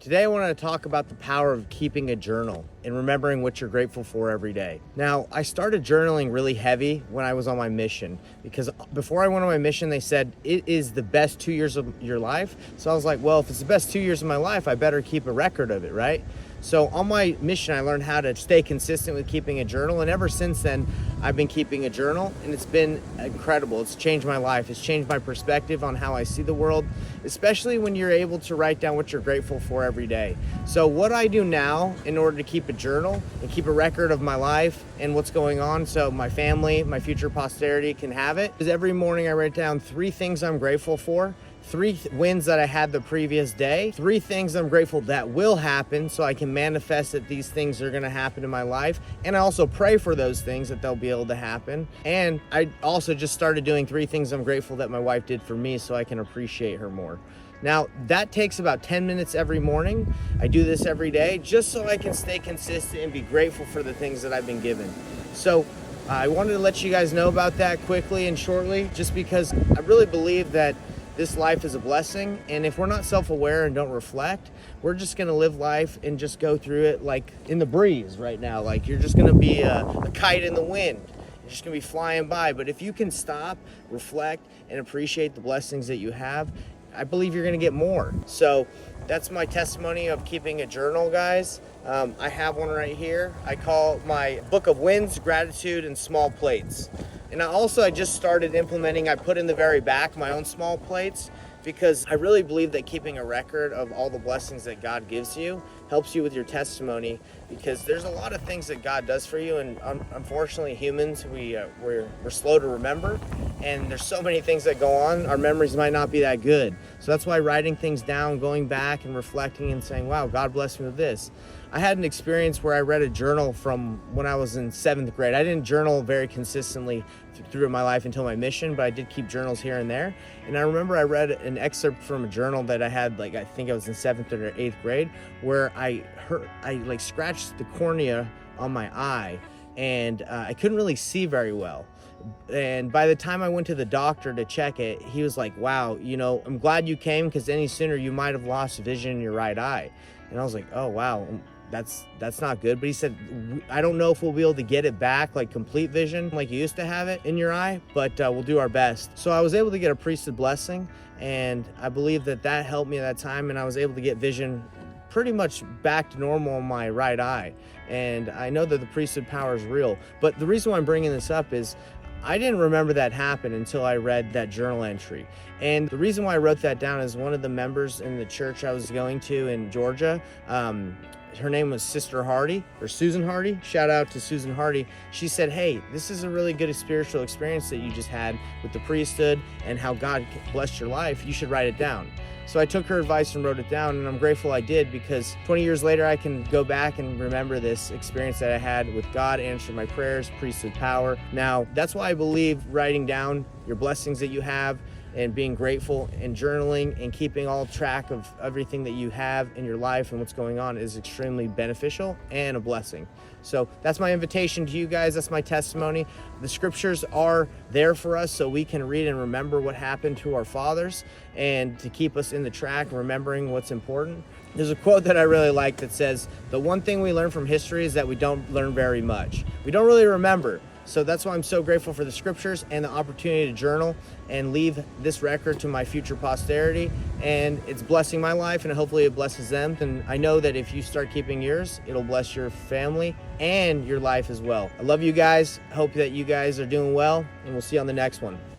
Today I wanted to talk about the power of keeping a journal and remembering what you're grateful for every day. Now, I started journaling really heavy when I was on my mission because before I went on my mission, they said it is the best 2 years of your life. So I was like, well, if it's the best 2 years of my life, I better keep a record of it, right? So on my mission, I learned how to stay consistent with keeping a journal. And ever since then, I've been keeping a journal and it's been incredible. It's changed my life. It's changed my perspective on how I see the world, especially when you're able to write down what you're grateful for every day. So what I do now in order to keep a journal and keep a record of my life and what's going on so my family, my future posterity can have it, is every morning I write down 3 things I'm grateful for, 3 wins that I had the previous day, 3 things I'm grateful that will happen so I can manifest that these things are going to happen in my life. And I also pray for those things that they'll be able to happen. And I also just started doing 3 things I'm grateful that my wife did for me so I can appreciate her more. Now, that takes about 10 minutes every morning. I do this every day just so I can stay consistent and be grateful for the things that I've been given. So I wanted to let you guys know about that quickly and shortly, just because I really believe that this life is a blessing, and if we're not self-aware and don't reflect, we're just gonna live life and just go through it like in the breeze right now. Like you're just gonna be a kite in the wind. You're just gonna be flying by. But if you can stop, reflect, and appreciate the blessings that you have, I believe you're gonna get more. So that's my testimony of keeping a journal, guys. I have one right here. I call my book of wins, gratitude, and small plates. And I just started implementing, I put in the very back my own small plates, because I really believe that keeping a record of all the blessings that God gives you helps you with your testimony, because there's a lot of things that God does for you, and unfortunately humans, we're slow to remember, and there's so many things that go on, our memories might not be that good. So that's why writing things down, going back and reflecting and saying, wow, God blessed me with this. I had an experience where I read a journal from when I was in 7th grade. I didn't journal very consistently through my life until my mission, but I did keep journals here and there. And I remember I read an excerpt from a journal that I had, I think I was in 7th or 8th grade, where I scratched the cornea on my eye, and I couldn't really see very well. And by the time I went to the doctor to check it, he was like, wow, I'm glad you came, because any sooner you might have lost vision in your right eye. And I was like, oh, wow, that's not good. But he said, I don't know if we'll be able to get it back, like complete vision, like you used to have it in your eye, but we'll do our best. So I was able to get a priesthood blessing, and I believe that helped me at that time, and I was able to get vision pretty much back to normal in my right eye. And I know that the priesthood power is real. But the reason why I'm bringing this up is I didn't remember that happened until I read that journal entry. And the reason why I wrote that down is one of the members in the church I was going to in Georgia, her name was Sister Hardy, or Susan Hardy. Shout out to Susan Hardy. She said, hey, this is a really good spiritual experience that you just had with the priesthood and how God blessed your life. You should write it down. So I took her advice and wrote it down, and I'm grateful I did, because 20 years later, I can go back and remember this experience that I had with God, answer my prayers, priesthood power. Now, that's why I believe writing down your blessings that you have and being grateful and journaling and keeping all track of everything that you have in your life and what's going on is extremely beneficial and a blessing. So that's my invitation to you guys. That's my testimony. The scriptures are there for us so we can read and remember what happened to our fathers, and to keep us in the track, remembering what's important. There's a quote that I really like that says, the one thing we learn from history is that we don't learn very much. We don't really remember. So that's why I'm so grateful for the scriptures and the opportunity to journal and leave this record to my future posterity. And it's blessing my life, and hopefully it blesses them. And I know that if you start keeping yours, it'll bless your family and your life as well. I love you guys. Hope that you guys are doing well, and we'll see you on the next one.